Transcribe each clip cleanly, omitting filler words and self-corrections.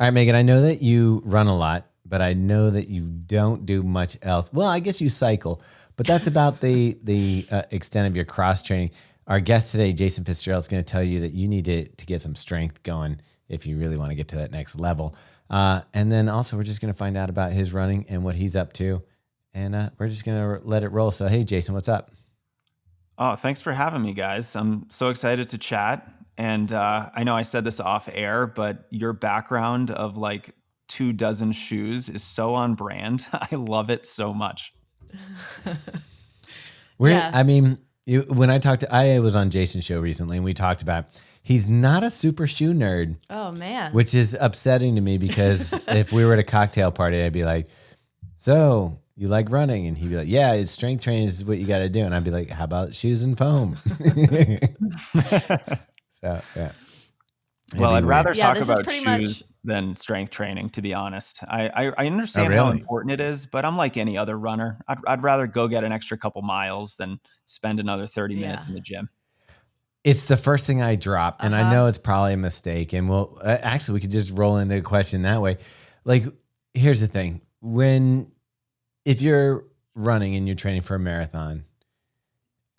All right, Megan, I know that you run a lot, but I know that you don't do much else. Well, I guess you cycle, but that's about the extent of your cross training. Our guest today, Jason Fitzgerald, is going to tell you that you need to get some strength going if you really want to get to that next level. And then also, we're just going to find out about his running and what he's up to. And we're just going to let it roll. So, hey, Jason, what's up? Oh, thanks for having me, guys. I'm so excited to chat. And I know I said this off air, but your background of like 24 shoes is so on brand. I love it so much. Yeah. I mean, when I was on Jason's show recently and we talked about, he's not a super shoe nerd. Oh, man. Which is upsetting to me because if we were at a cocktail party, I'd be like, so you like running? And he'd be like, yeah, it's strength training is what you got to do. And I'd be like, how about shoes and foam? So, yeah. Well, I'd rather talk this is about pretty shoes much- than strength training, to be honest. I understand Oh, how really? important it is, but I'm like any other runner. I'd rather go get an extra couple miles than spend another 30 minutes in the gym. It's the first thing I drop, and I know it's probably a mistake. And we'll actually we could just roll into a question that way. Like, here's the thing: if you're running and you're training for a marathon,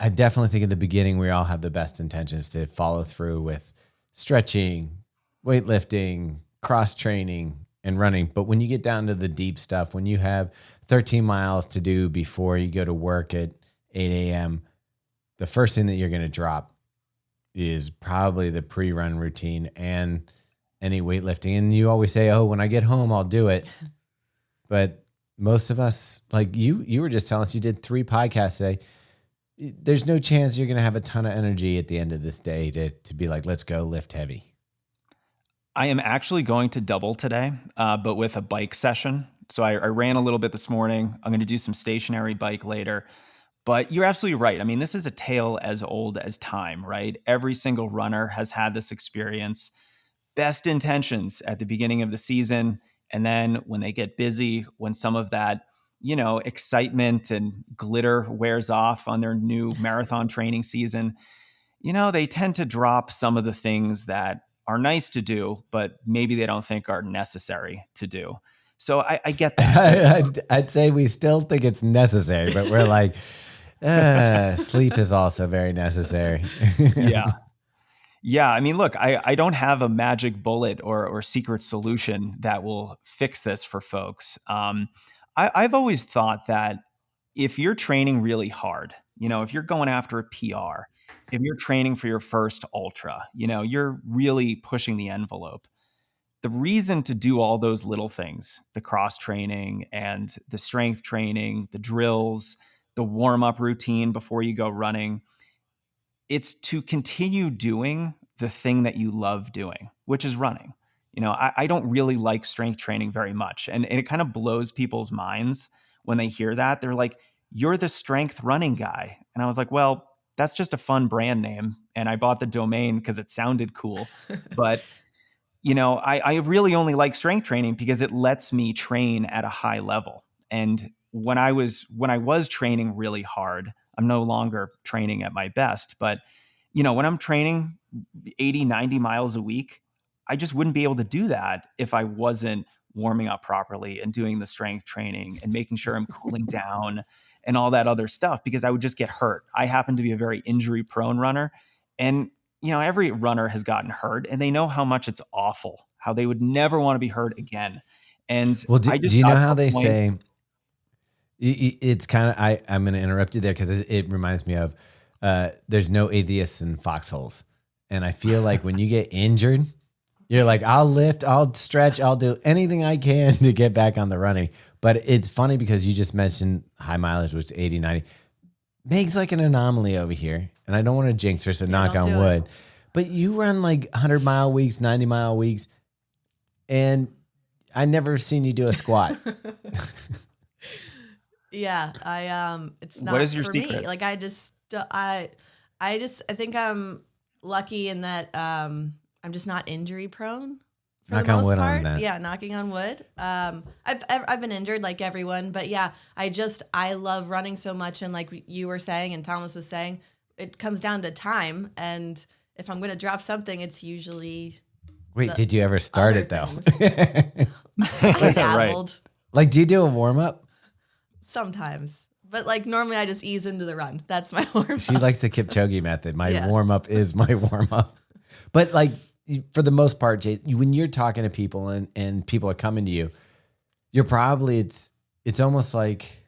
I definitely think at the beginning we all have the best intentions to follow through with stretching, weightlifting, cross training, and running. But when you get down to the deep stuff, when you have 13 miles to do before you go to work at 8 a.m., the first thing that you're going to drop is probably the pre-run routine and any weightlifting. And you always say, oh, when I get home, I'll do it. But most of us, like you were just telling us you did 3 podcasts today. There's no chance you're going to have a ton of energy at the end of this day to be like, let's go lift heavy. I am actually going to double today, but with a bike session. So I ran a little bit this morning. I'm going to do some stationary bike later. But you're absolutely right. I mean, this is a tale as old as time, right? Every single runner has had this experience. Best intentions at the beginning of the season. And then when they get busy, when some of that, excitement and glitter wears off on their new marathon training season, they tend to drop some of the things that are nice to do, but maybe they don't think are necessary to do. So I get that. I'd say we still think it's necessary, but we're like, sleep is also very necessary. Yeah. Yeah. I mean, look, I don't have a magic bullet or secret solution that will fix this for folks. I've always thought that if you're training really hard, if you're going after a PR, if you're training for your first ultra, you're really pushing the envelope. The reason to do all those little things, the cross training and the strength training, the drills, the warm-up routine before you go running, it's to continue doing the thing that you love doing, which is running. I don't really like strength training very much. And it kind of blows people's minds when they hear that. They're like, you're the strength running guy. And I was like, well, that's just a fun brand name. And I bought the domain because it sounded cool. But, I really only like strength training because it lets me train at a high level. And when I was training really hard, I'm no longer training at my best. But, when I'm training 80, 90 miles a week, I just wouldn't be able to do that if I wasn't warming up properly and doing the strength training and making sure I'm cooling down and all that other stuff, because I would just get hurt. I happen to be a very injury prone runner. And, every runner has gotten hurt and they know how much it's awful, how they would never want to be hurt again. And Well, I just do you know got to how a they point- say it's kind of, I'm going to interrupt you there because it reminds me of there's no atheists in foxholes. And I feel like when you get injured, you're like, I'll lift, I'll stretch, I'll do anything I can to get back on the running. But it's funny because you just mentioned high mileage, which is 80, 90. Meg's like an anomaly over here. And I don't want to jinx her, so knock on wood. But you run like 100-mile weeks, 90-mile weeks. And I never seen you do a squat. Yeah, it's not What is your for secret? me. Like I think I'm lucky in that I'm just not injury prone for Knock the on most wood part. on that. Yeah, knocking on wood. I've been injured like everyone, but yeah, I love running so much, and like you were saying and Thomas was saying, it comes down to time, and if I'm going to drop something, it's usually Wait, did you ever start it though? I dabbled. Like, do you do a warm up? Sometimes. But like normally I just ease into the run. That's my warm up. She likes the Kipchoge method. My warm up is my warm up. But like for the most part, Jay, when you're talking to people and people are coming to you, you're probably it's almost like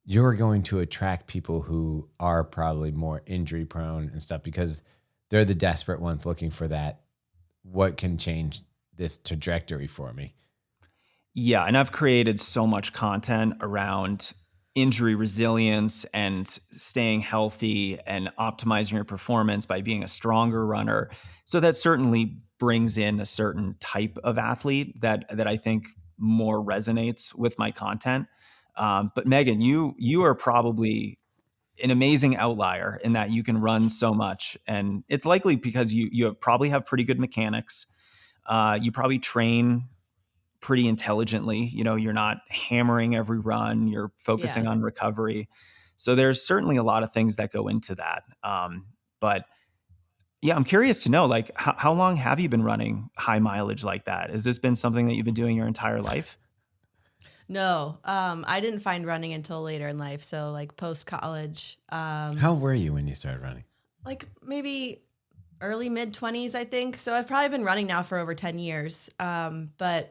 you're going to attract people who are probably more injury prone and stuff because they're the desperate ones looking for that. What can change this trajectory for me? Yeah, and I've created so much content around injury resilience and staying healthy and optimizing your performance by being a stronger runner. So that certainly brings in a certain type of athlete that I think more resonates with my content. But Megan, you are probably an amazing outlier in that you can run so much, and it's likely because you probably have pretty good mechanics. You probably train pretty intelligently. You're not hammering every run. You're focusing on recovery. So there's certainly a lot of things that go into that. But yeah, I'm curious to know, like, how long have you been running high mileage like that? Has this been something that you've been doing your entire life? No, I didn't find running until later in life. So like post college. How were you when you started running? Like maybe early mid 20s, I think. So I've probably been running now for over 10 years. But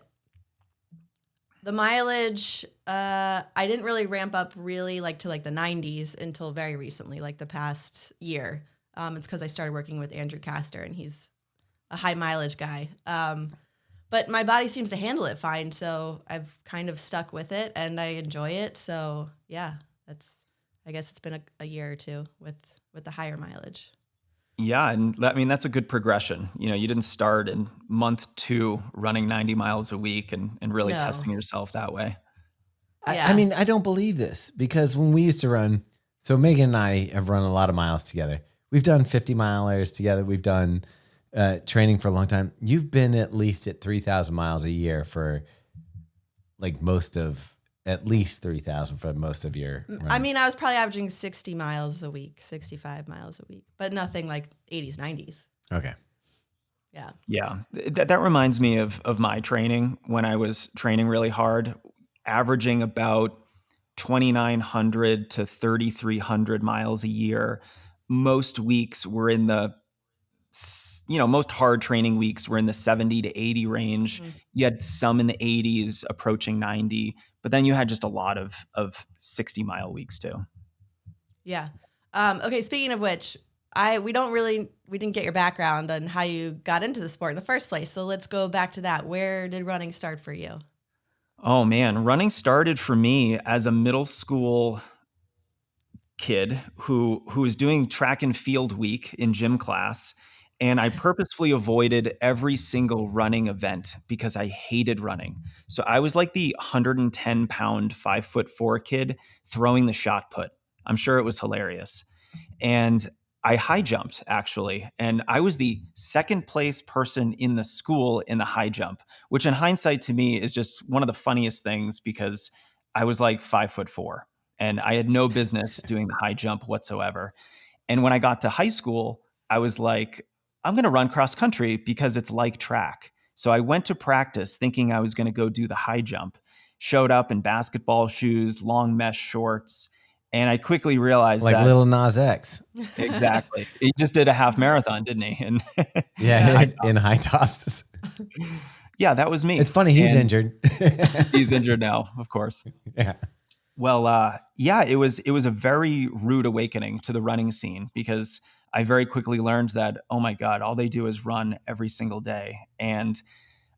the mileage, I didn't really ramp up really like to like the 90s until very recently, like the past year. It's because I started working with Andrew Castor, and he's a high mileage guy. But my body seems to handle it fine, so I've kind of stuck with it, and I enjoy it. So yeah, I guess it's been a year or two with the higher mileage. Yeah, and I mean, that's a good progression. You didn't start in month 2 running 90 miles a week and really testing yourself that way. Yeah. I mean, I don't believe this because when we used to run, so Megan and I have run a lot of miles together. We've done 50 milers together. We've done training for a long time. You've been at least at 3,000 miles a year for like at least 3,000 for most of your running. I mean, I was probably averaging 60 miles a week, 65 miles a week, but nothing like 80s, 90s. Okay. Yeah. Yeah. That reminds me of my training when I was training really hard, averaging about 2,900 to 3,300 miles a year. Most weeks were in the, most hard training weeks were in the 70 to 80 range. Mm-hmm. You had some in the 80s approaching 90, but then you had just a lot of 60-mile weeks too. Yeah. Okay. Speaking of which, we didn't get your background on how you got into the sport in the first place. So let's go back to that. Where did running start for you? Oh man, running started for me as a middle school kid who was doing track and field week in gym class. And I purposefully avoided every single running event because I hated running. So I was like the 110-pound, 5'4" kid throwing the shot put. I'm sure it was hilarious. And I high jumped actually. And I was the second place person in the school in the high jump, which in hindsight to me is just one of the funniest things because I was like 5'4" and I had no business doing the high jump whatsoever. And when I got to high school, I was like, I'm going to run cross country because it's like track. So I went to practice thinking I was going to go do the high jump, showed up in basketball shoes, long mesh shorts. And I quickly realized like that little Nas X. Exactly. He just did a half marathon, didn't he? And yeah, in high tops. Yeah, that was me. It's funny. He's injured. He's injured now, of course. Yeah. Well, yeah, it was a very rude awakening to the running scene because I very quickly learned that, oh my God, all they do is run every single day. And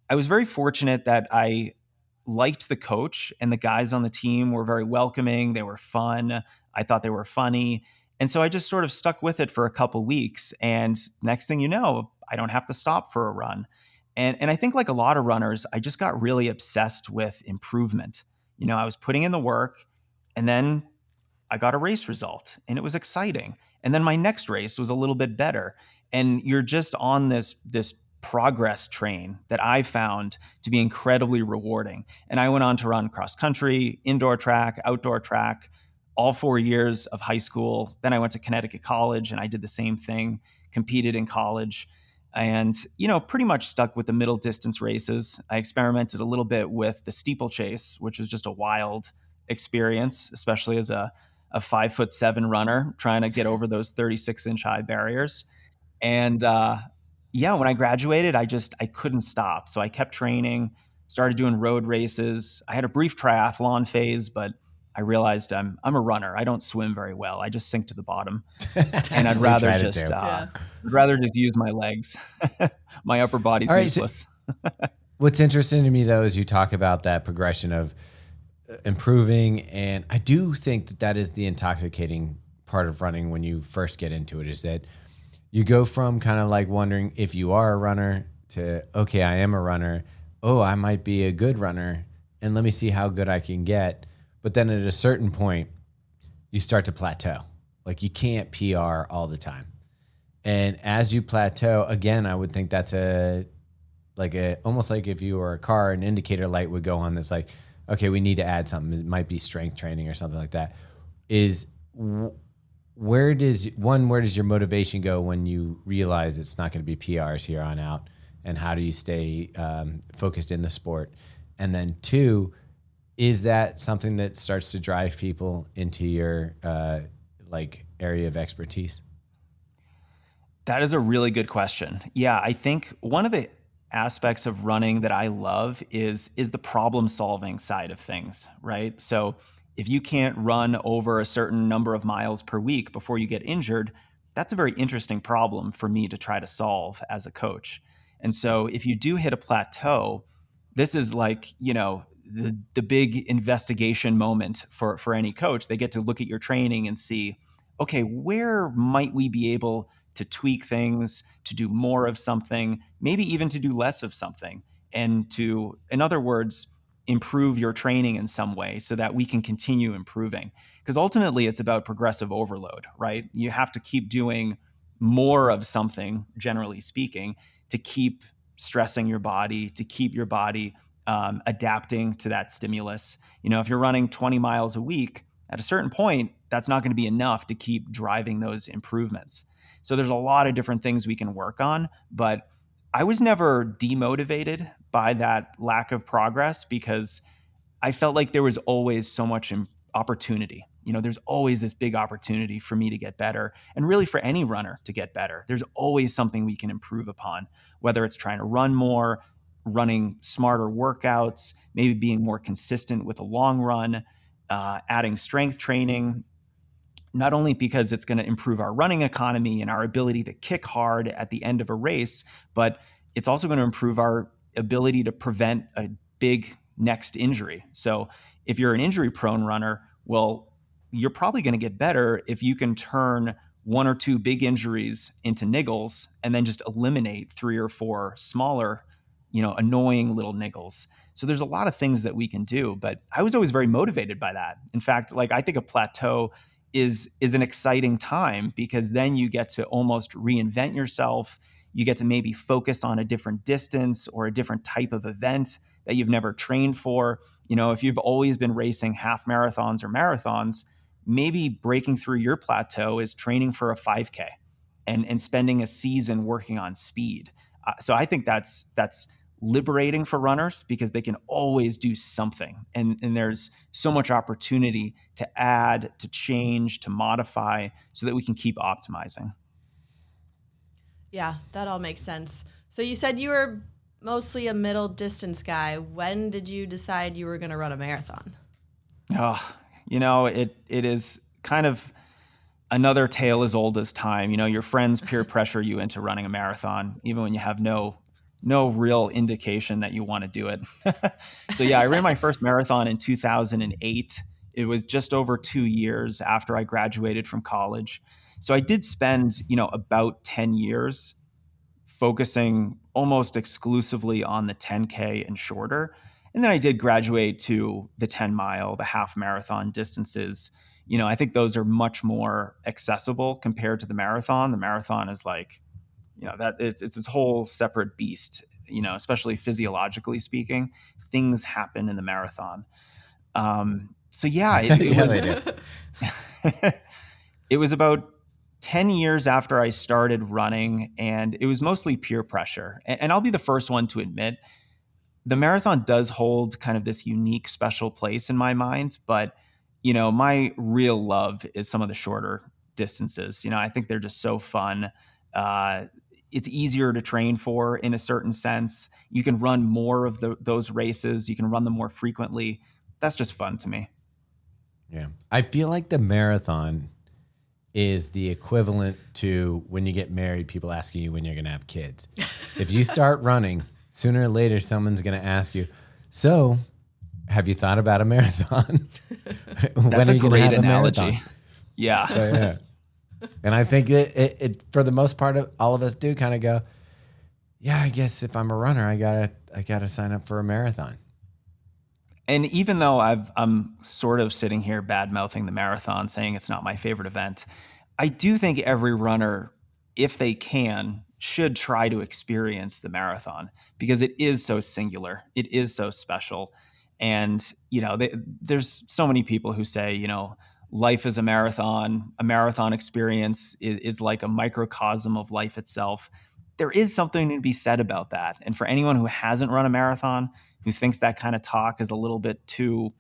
I was very fortunate that I liked the coach and the guys on the team were very welcoming. They were fun. I thought they were funny. And so I just sort of stuck with it for a couple weeks. And next thing you know, I don't have to stop for a run. And I think like a lot of runners, I just got really obsessed with improvement. I was putting in the work and then I got a race result and it was exciting. And then my next race was a little bit better. And you're just on this progress train that I found to be incredibly rewarding. And I went on to run cross country, indoor track, outdoor track, all 4 years of high school. Then I went to Connecticut College and I did the same thing, competed in college. and, pretty much stuck with the middle distance races. I experimented a little bit with the steeplechase, which was just a wild experience, especially as a 5'7" runner trying to get over those 36-inch high barriers. And when I graduated, I couldn't stop. So I kept training, started doing road races. I had a brief triathlon phase, but I realized I'm a runner. I don't swim very well. I just sink to the bottom, and I'd rather just use my legs. My upper body's useless. What's interesting to me though is you talk about that progression of improving, and I do think that is the intoxicating part of running when you first get into it, is that you go from kind of like wondering if you are a runner to, okay, I am a runner. Oh, I might be a good runner, and let me see how good I can get. But then at a certain point, you start to plateau. Like you can't PR all the time. And as you plateau, again, I would think that's almost like if you were a car, an indicator light would go on that's like, okay, we need to add something. It might be strength training or something like that. Where does your motivation go when you realize it's not going to be PRs here on out? And how do you stay focused in the sport? And then 2, is that something that starts to drive people into your area of expertise? That is a really good question. Yeah, I think one of the aspects of running that I love is the problem solving side of things, right? So if you can't run over a certain number of miles per week before you get injured, that's a very interesting problem for me to try to solve as a coach. And so if you do hit a plateau, this is like, the big investigation moment for any coach. They get to look at your training and see, okay, where might we be able to tweak things, to do more of something, maybe even to do less of something, and to, in other words, improve your training in some way so that we can continue improving. Because ultimately it's about progressive overload, right? You have to keep doing more of something, generally speaking, to keep stressing your body, to keep your body adapting to that stimulus. If you're running 20 miles a week, at a certain point, that's not going to be enough to keep driving those improvements. So there's a lot of different things we can work on, but I was never demotivated by that lack of progress because I felt like there was always so much opportunity. There's always this big opportunity for me to get better, and really for any runner to get better. There's always something we can improve upon, whether it's trying to run more, running smarter workouts, maybe being more consistent with a long run, adding strength training, not only because it's going to improve our running economy and our ability to kick hard at the end of a race, but it's also going to improve our ability to prevent a big next injury. So if you're an injury prone runner, well, you're probably going to get better if you can turn 1 or 2 big injuries into niggles and then just eliminate 3 or 4 smaller, annoying little niggles. So there's a lot of things that we can do, but I was always very motivated by that. In fact, I think a plateau is an exciting time because then you get to almost reinvent yourself. You get to maybe focus on a different distance or a different type of event that you've never trained for. If you've always been racing half marathons or marathons, maybe breaking through your plateau is training for a 5K and spending a season working on speed. So I think that's liberating for runners because they can always do something. And there's so much opportunity to add, to change, to modify so that we can keep optimizing. Yeah, that all makes sense. So you said you were mostly a middle distance guy. When did you decide you were going to run a marathon? It is kind of another tale as old as time. Your friends peer pressure you into running a marathon, even when you have no real indication that you want to do it. So yeah, I ran my first marathon in 2008. It was just over 2 years after I graduated from college. So I did spend, about 10 years focusing almost exclusively on the 10K and shorter. And then I did graduate to the 10 mile, the half marathon distances. I think those are much more accessible compared to the marathon. The marathon is that it's its whole separate beast, especially physiologically speaking. Things happen in the marathon. So yeah, Yeah, they do. It was about 10 years after I started running, and it was mostly peer pressure. And I'll be the first one to admit, the marathon does hold kind of this unique, special place in my mind. But, my real love is some of the shorter distances. I think they're just so fun. It's easier to train for in a certain sense. You can run more of those races. You can run them more frequently. That's just fun to me. Yeah. I feel like the marathon is the equivalent to when you get married, people asking you when you're going to have kids. If you start running, sooner or later, someone's going to ask you, so have you thought about a marathon? That's a great analogy. Yeah. So, yeah. And I think it for the most part, all of us do kind of go, yeah, I guess if I'm a runner, I gotta sign up for a marathon. And even though I'm sort of sitting here bad-mouthing the marathon, saying it's not my favorite event, I do think every runner, if they can, should try to experience the marathon because it is so singular. It is so special. And, there's so many people who say, life is a marathon experience is like a microcosm of life itself. There is something to be said about that. And for anyone who hasn't run a marathon, who thinks that kind of talk is a little bit too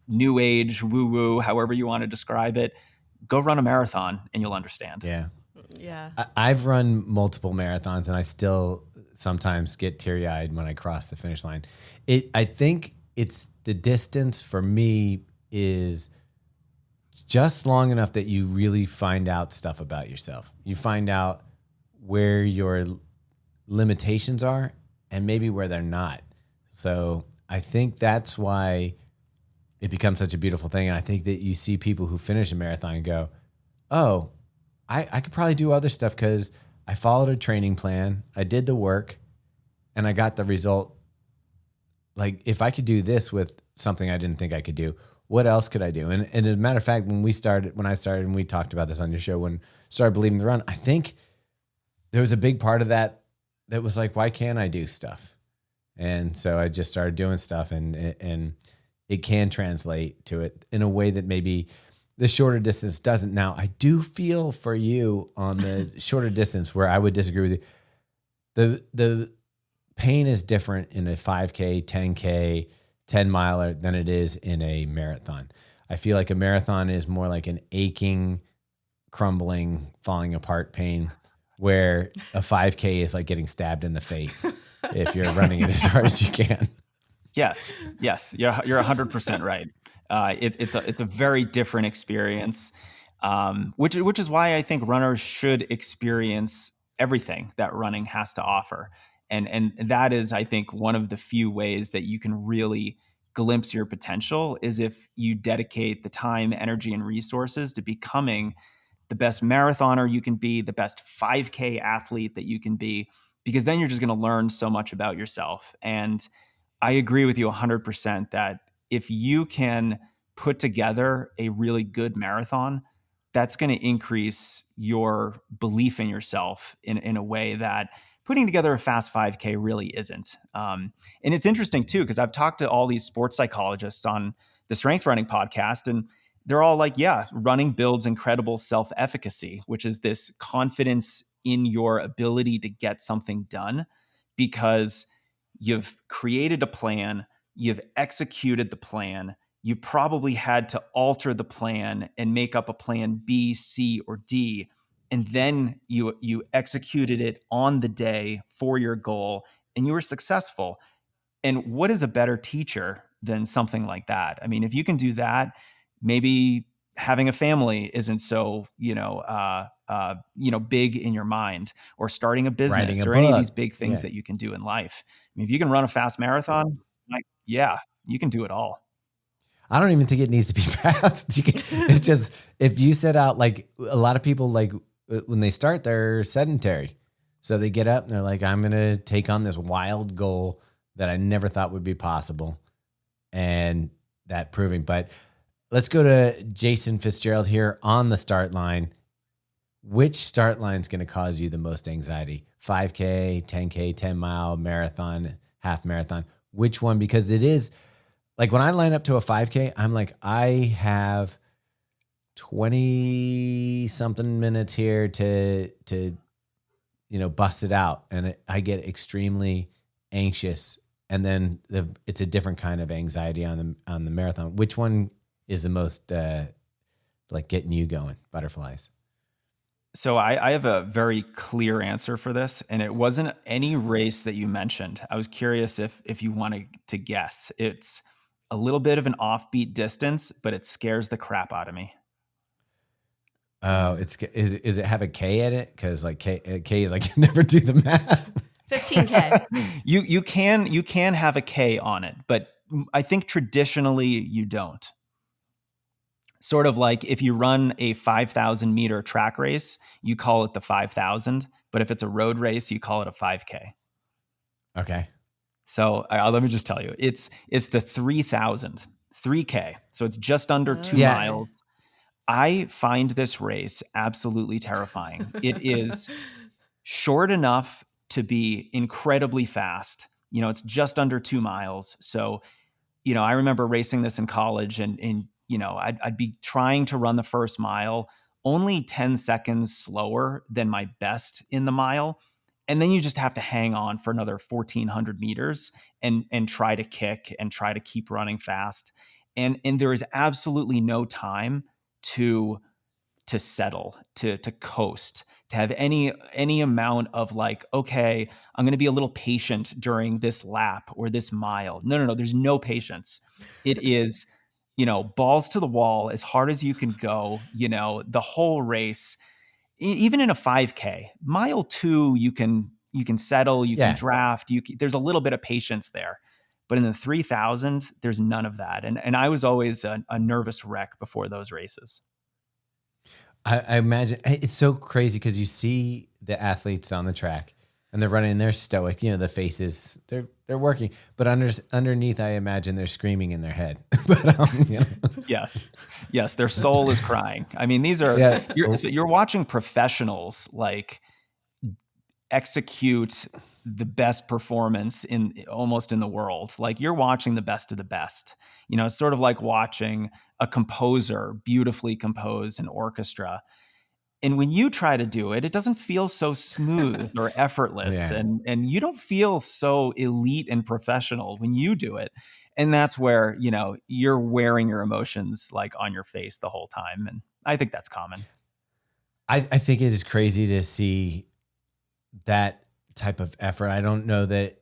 new age, woo-woo, however you want to describe it, go run a marathon and you'll understand. Yeah. Yeah. I've run multiple marathons and I still sometimes get teary-eyed when I cross the finish line. I think it's the distance for me is just long enough that you really find out stuff about yourself. You find out where your limitations are and maybe where they're not. So I think that's why it becomes such a beautiful thing. And I think that you see people who finish a marathon and go, oh, I could probably do other stuff because I followed a training plan, I did the work, and I got the result. Like if I could do this with something I didn't think I could do, what else could I do? And as a matter of fact, when I started, and we talked about this on your show, when I started believing the run, I think there was a big part of that was like, why can't I do stuff? And so I just started doing stuff, and it can translate to it in a way that maybe the shorter distance doesn't. Now, I do feel for you on the shorter distance where I would disagree with you. The pain is different in a 5K, 10K, 10 miler than it is in a marathon. I feel like a marathon is more like an aching, crumbling, falling apart pain, where a 5K is like getting stabbed in the face if you're running it as hard as you can. Yes. You're 100% right. It's a very different experience, which is why I think runners should experience everything that running has to offer. And that is, I think, one of the few ways that you can really glimpse your potential is if you dedicate the time, energy, and resources to becoming the best marathoner you can be, the best 5K athlete that you can be, because then you're just going to learn so much about yourself. And I agree with you 100% that if you can put together a really good marathon, that's going to increase your belief in yourself in a way that putting together a fast 5K really isn't. And it's interesting too, because I've talked to all these sports psychologists on the Strength Running podcast, and they're all like, yeah, running builds incredible self-efficacy, which is this confidence in your ability to get something done because you've created a plan, you've executed the plan, you probably had to alter the plan and make up a plan B, C, or D, and then you executed it on the day for your goal, and you were successful. And what is a better teacher than something like that? I mean, if you can do that, maybe having a family isn't so big in your mind, or starting a business, or any of these big things that you can do in life. I mean, if you can run a fast marathon, you can do it all. I don't even think it needs to be fast. It's just, if you set out, like a lot of people, like when they start, they're sedentary. So they get up and they're like, I'm going to take on this wild goal that I never thought would be possible. And that proving, but let's go to Jason Fitzgerald here on the start line. Which start line is going to cause you the most anxiety? 5K, 10K, 10 mile, marathon, half marathon. Which one? Because it is like when I line up to a 5K, I'm like, I have 20 something minutes here to bust it out, and I get extremely anxious, and then it's a different kind of anxiety on the marathon. Which one is the most like getting you going? Butterflies. So I have a very clear answer for this, and it wasn't any race that you mentioned. I was curious if you wanted to guess. It's a little bit of an offbeat distance, but it scares the crap out of me. Oh, is it have a K at it? Because like K is like, I can never do the math. 15K. You can have a K on it, but I think traditionally you don't. Sort of like if you run a 5,000 meter track race, you call it the 5,000. But if it's a road race, you call it a 5K. Okay. So let me just tell you, it's the 3,000, 3K. So it's just under 2 miles. I find this race absolutely terrifying. It is short enough to be incredibly fast. It's just under 2 miles. So, I remember racing this in college, and I'd be trying to run the first mile only 10 seconds slower than my best in the mile. And then you just have to hang on for another 1,400 meters and try to kick and try to keep running fast. And there is absolutely no time to settle, to coast, to have any amount of like, okay, I'm going to be a little patient during this lap or this mile. No. There's no patience. It is, balls to the wall as hard as you can go, the whole race. Even in a 5K, mile 2, you can settle, you can draft, there's a little bit of patience there. But in the 3,000, there's none of that. And I was always a nervous wreck before those races. I imagine it's so crazy because you see the athletes on the track and they're running, they're stoic, the faces, they're working, but underneath, I imagine they're screaming in their head. But Yes, their soul is crying. I mean, these are you're watching professionals like execute the best performance almost in the world. Like you're watching the best of the best. It's sort of like watching a composer beautifully compose an orchestra. And when you try to do it, it doesn't feel so smooth or effortless. Yeah. And you don't feel so elite and professional when you do it. And that's where, you're wearing your emotions like on your face the whole time. And I think that's common. I think it is crazy to see that type of effort. I don't know that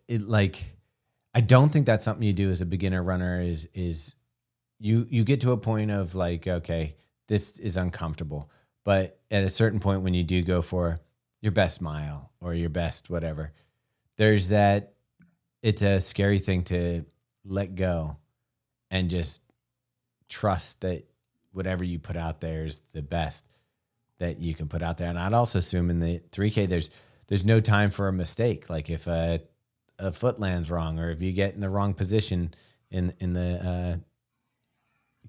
I don't think that's something you do as a beginner runner is you get to a point of like, okay, this is uncomfortable. But at a certain point when you do go for your best mile or your best whatever, there's that, it's a scary thing to let go and just trust that whatever you put out there is the best that you can put out there. And I'd also assume in the 3K, there's no time for a mistake. Like if a foot lands wrong or if you get in the wrong position in the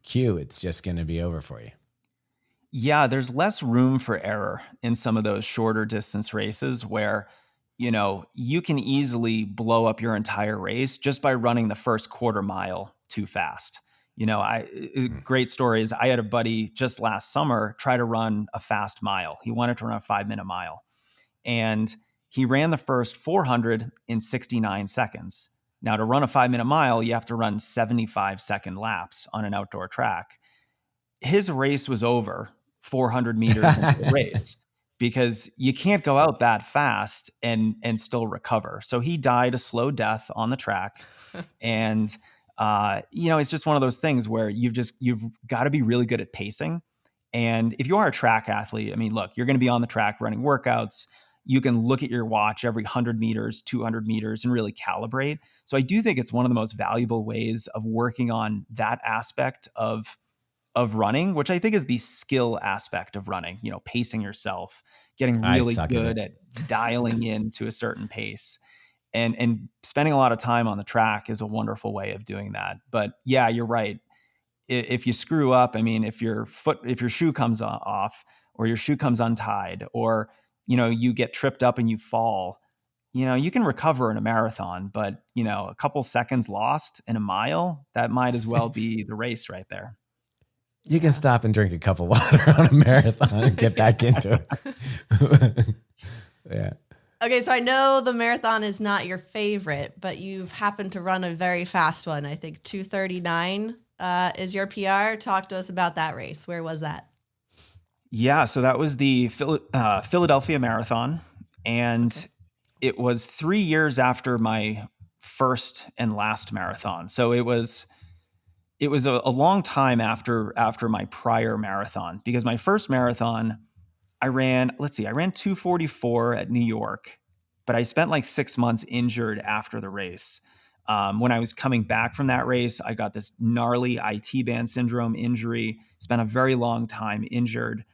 queue, it's just going to be over for you. Yeah, there's less room for error in some of those shorter distance races where, you can easily blow up your entire race just by running the first quarter mile too fast. Great story is I had a buddy just last summer try to run a fast mile. He wanted to run a 5-minute mile. And he ran the first 400 in 69 seconds. Now, to run a 5-minute mile, you have to run 75-second laps on an outdoor track. His race was over 400 meters into the race because you can't go out that fast and still recover. So he died a slow death on the track. And, it's just one of those things where you've got to be really good at pacing. And if you are a track athlete, I mean, look, you're going to be on the track running workouts. You can look at your watch every 100 meters, 200 meters, and really calibrate. So I do think it's one of the most valuable ways of working on that aspect of running, which I think is the skill aspect of running, pacing yourself, getting really good at dialing in to a certain pace. And spending a lot of time on the track is a wonderful way of doing that. But yeah, you're right. If you screw up, I mean, if your shoe comes off or your shoe comes untied or, you get tripped up and you fall, you can recover in a marathon, but, a couple seconds lost in a mile, that might as well be the race right there. You can stop and drink a cup of water on a marathon and get back into it. Yeah. Okay, so I know the marathon is not your favorite, but you've happened to run a very fast one. I think 2:39 is your PR. Talk to us about that race. Where was that? Yeah, so that was the Philadelphia Marathon, and it was 3 years after my first and last marathon. So it was a long time after my prior marathon, because my first marathon I ran 244 at New York, but I spent like 6 months injured after the race. When I was coming back from that race, I got this gnarly IT band syndrome injury, spent a very long time injured.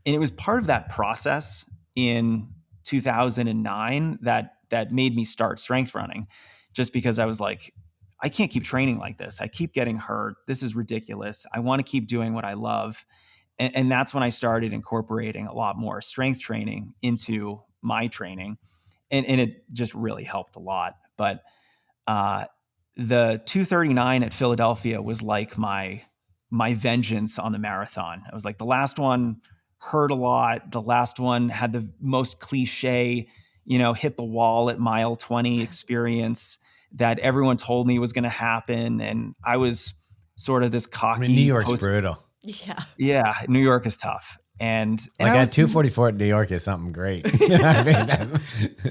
And it was part of that process in 2009 that made me start strength running, just because I was like, I can't keep training like this. I keep getting hurt. This is ridiculous. I want to keep doing what I love. And that's when I started incorporating a lot more strength training into my training. And it just really helped a lot. But uh, the 239 at Philadelphia was like my vengeance on the marathon. It was like the last one hurt a lot. The last one had the most cliche, hit the wall at mile 20 experience that everyone told me was going to happen. And I was sort of this cocky. New York's brutal. Yeah. Yeah, New York is tough. And like at 244 at New York is something great. I mean,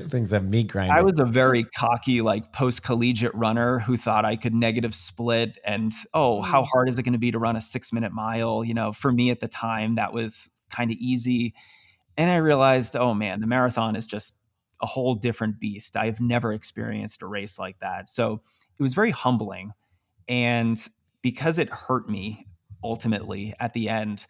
things have meat grinding. I was a very cocky, like post-collegiate runner who thought I could negative split. And, how hard is it going to be to run a 6-minute mile? For me at the time, that was kind of easy. And I realized, oh man, the marathon is just a whole different beast. I've never experienced a race like that. So it was very humbling. And because it hurt me ultimately at the end,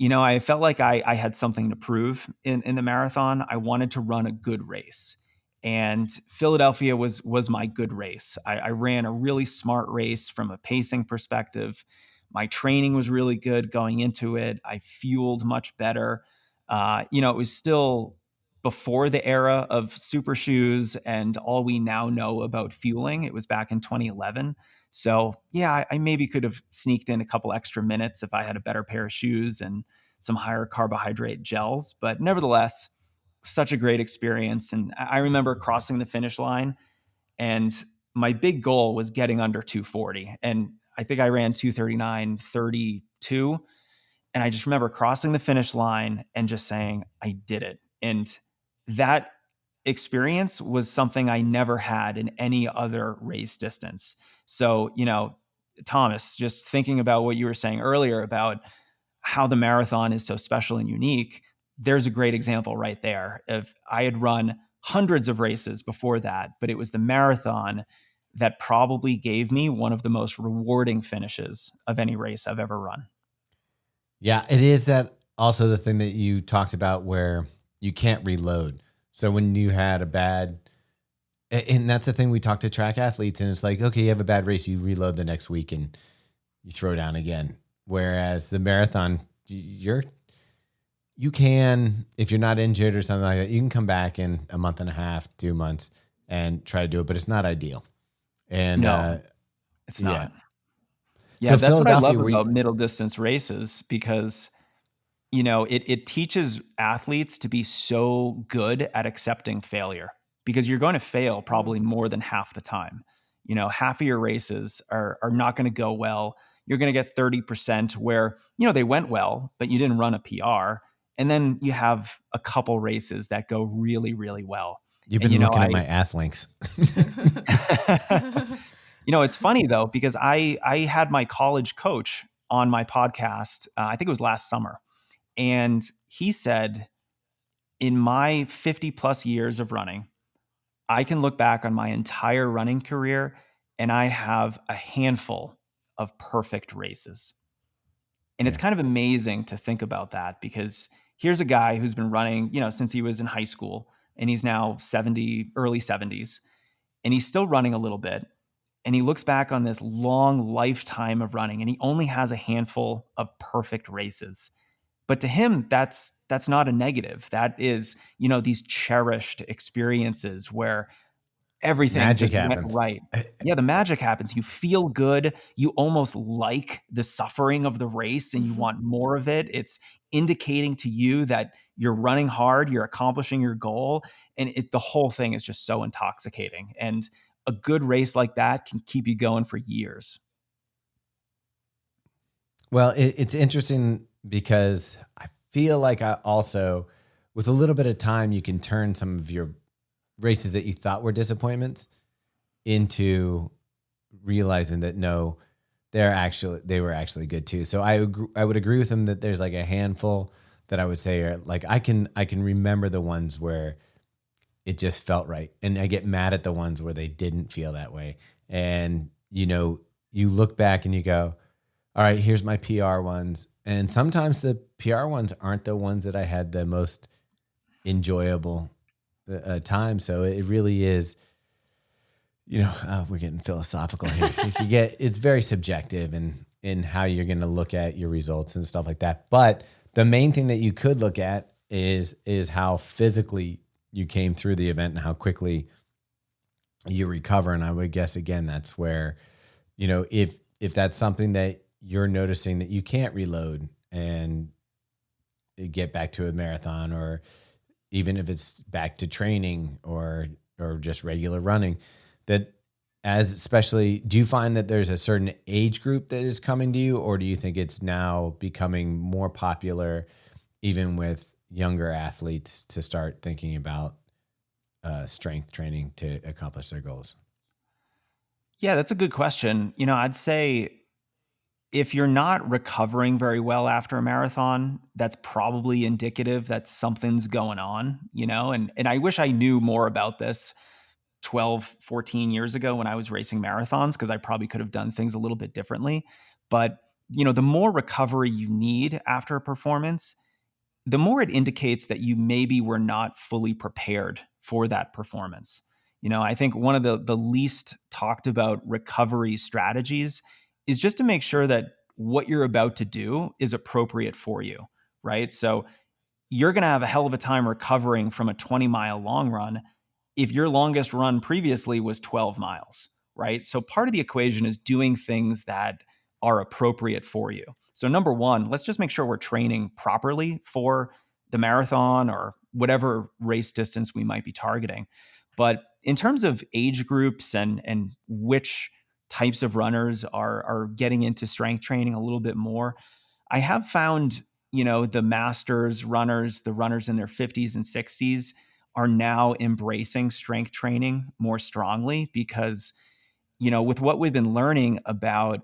I felt like I had something to prove in the marathon. I wanted to run a good race. And Philadelphia was my good race. I ran a really smart race from a pacing perspective. My training was really good going into it. I fueled much better. It was still before the era of super shoes and all we now know about fueling. It was back in 2011. So yeah, I maybe could have sneaked in a couple extra minutes if I had a better pair of shoes and some higher carbohydrate gels. But nevertheless, such a great experience. And I remember crossing the finish line, and my big goal was getting under 240. And I think I ran 239.32. And I just remember crossing the finish line and just saying, I did it. And that experience was something I never had in any other race distance. So, Thomas, just thinking about what you were saying earlier about how the marathon is so special and unique, there's a great example right there. If I had run hundreds of races before that, but it was the marathon that probably gave me one of the most rewarding finishes of any race I've ever run. Yeah, it is that also the thing that you talked about where you can't reload. So when you had a bad, and that's the thing we talk to track athletes, and it's like, okay, you have a bad race, you reload the next week and you throw down again. Whereas the marathon, you can, if you're not injured or something like that, you can come back in a month and a half, 2 months and try to do it, but it's not ideal. And no, it's not. Yeah, so that's what I love about middle distance races, because it teaches athletes to be so good at accepting failure, because you're going to fail probably more than half the time. Half of your races are not going to go well. You're going to get 30% where, they went well, but you didn't run a PR. And then you have a couple races that go really, really well. You've been looking at my Athlinks. It's funny though, because I had my college coach on my podcast. I think it was last summer. And he said, in my 50 plus years of running, I can look back on my entire running career and I have a handful of perfect races. And it's kind of amazing to think about that, because here's a guy who's been running, since he was in high school, and he's now early 70s, and he's still running a little bit. And he looks back on this long lifetime of running, and he only has a handful of perfect races. But to him, that's not a negative. That is, these cherished experiences where everything Magic just went happens. right. Yeah, the magic happens. You feel good. You almost like the suffering of the race and you want more of it. It's indicating to you that you're running hard, you're accomplishing your goal, and the whole thing is just so intoxicating. And a good race like that can keep you going for years. Well, it's interesting because I feel like I also, with a little bit of time, you can turn some of your races that you thought were disappointments into realizing that no, they were actually good too. So I would agree with him that there's like a handful that I would say are like I can remember the ones where it just felt right, and I get mad at the ones where they didn't feel that way. And you look back and you go, all right, here's my PR ones, and sometimes the PR ones aren't the ones that I had the most enjoyable time. So it really is. We're getting philosophical here. It's very subjective in how you're going to look at your results and stuff like that. But the main thing that you could look at is how physically you came through the event and how quickly you recover. And I would guess again, that's where, if that's something that you're noticing that you can't reload and get back to a marathon, or even if it's back to training or just regular running, that especially, do you find that there's a certain age group that is coming to you, or do you think it's now becoming more popular even with younger athletes to start thinking about strength training to accomplish their goals? Yeah, that's a good question. I'd say if you're not recovering very well after a marathon, that's probably indicative that something's going on, and I wish I knew more about this 12, 14 years ago when I was racing marathons, because I probably could have done things a little bit differently. But, the more recovery you need after a performance, the more it indicates that you maybe were not fully prepared for that performance. I think one of the least talked about recovery strategies is just to make sure that what you're about to do is appropriate for you, right? So you're going to have a hell of a time recovering from a 20-mile long run if your longest run previously was 12 miles, right? So part of the equation is doing things that are appropriate for you. So number one, let's just make sure we're training properly for the marathon or whatever race distance we might be targeting. But in terms of age groups and which types of runners are getting into strength training a little bit more, I have found, the masters runners, the runners in their 50s and 60s are now embracing strength training more strongly because, with what we've been learning about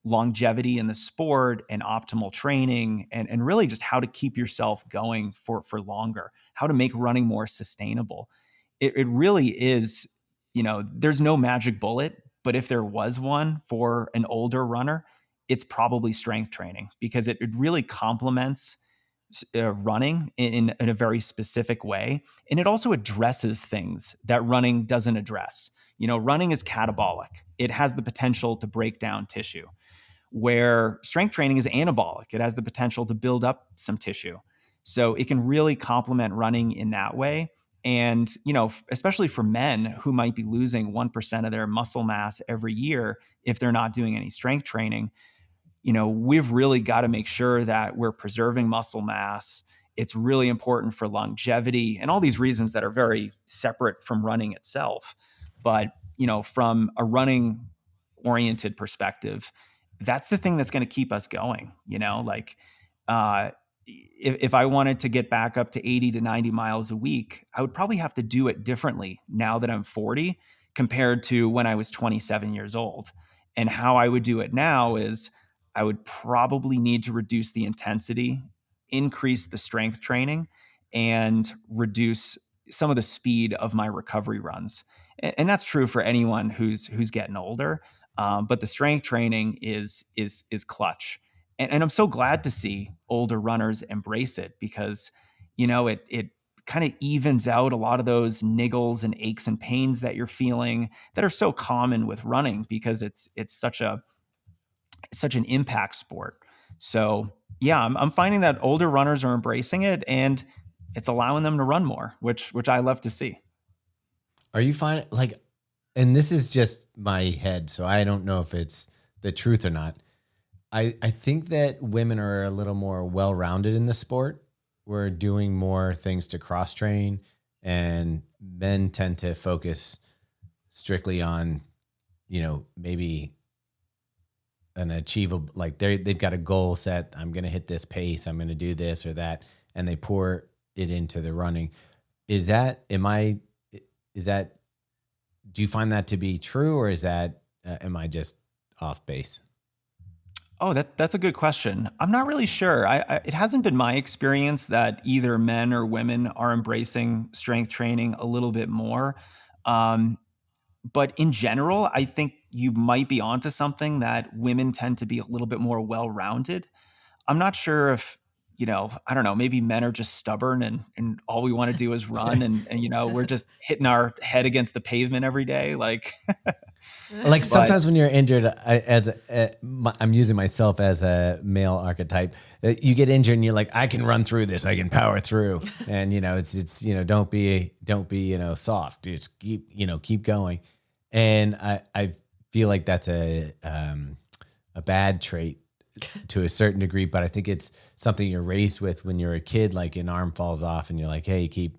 longevity in the sport and optimal training and really just how to keep yourself going for longer, how to make running more sustainable. It really is, there's no magic bullet, but if there was one for an older runner, it's probably strength training because it really complements running in a very specific way. And it also addresses things that running doesn't address. Running is catabolic. It has the potential to break down tissue, where strength training is anabolic. It has the potential to build up some tissue. So it can really complement running in that way. And, especially for men who might be losing 1% of their muscle mass every year if they're not doing any strength training, we've really got to make sure that we're preserving muscle mass. It's really important for longevity and all these reasons that are very separate from running itself. But, from a running oriented perspective, that's the thing that's going to keep us going. If I wanted to get back up to 80 to 90 miles a week, I would probably have to do it differently now that I'm 40 compared to when I was 27 years old. And how I would do it now is I would probably need to reduce the intensity, increase the strength training, and reduce some of the speed of my recovery runs. And that's true for anyone who's getting older. But the strength training is clutch. And I'm so glad to see older runners embrace it because, it kind of evens out a lot of those niggles and aches and pains that you're feeling that are so common with running because it's such an impact sport. So yeah, I'm finding that older runners are embracing it and it's allowing them to run more, which I love to see. Are you finding, like, and this is just my head, so I don't know if it's the truth or not. I think that women are a little more well-rounded in the sport. We're doing more things to cross train, and men tend to focus strictly on, maybe an achievable, like they've got a goal set. I'm going to hit this pace. I'm going to do this or that. And they pour it into the running. Is that, do you find that to be true, or am I just off base? Oh, that's a good question. I'm not really sure. It hasn't been my experience that either men or women are embracing strength training a little bit more. But in general, I think you might be onto something, that women tend to be a little bit more well-rounded. I'm not sure if, I don't know, maybe men are just stubborn and all we want to do is run and we're just hitting our head against the pavement every day. Like, Like sometimes when you're injured, I'm using myself as a male archetype. You get injured and you're like, I can run through this. I can power through. And it's don't be soft. Just keep going. And I feel like that's a bad trait to a certain degree, but I think it's something you're raised with when you're a kid. Like an arm falls off and you're like, hey, keep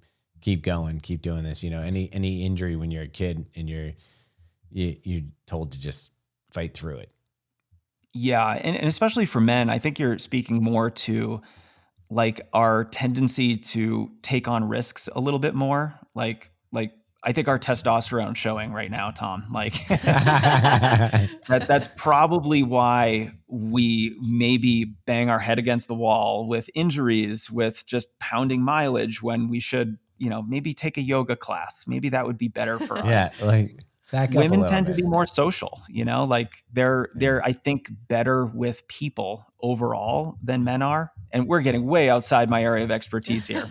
going, keep doing this. Any injury when you're a kid and you're told to just fight through it. Yeah. And especially for men, I think you're speaking more to like our tendency to take on risks a little bit more. Like I think our testosterone showing right now, Tom, like that's probably why we maybe bang our head against the wall with injuries, with just pounding mileage, when we should, maybe take a yoga class. Maybe that would be better for us. Yeah. Like, women tend to be more social, like they're I think better with people overall than men are. And we're getting way outside my area of expertise here,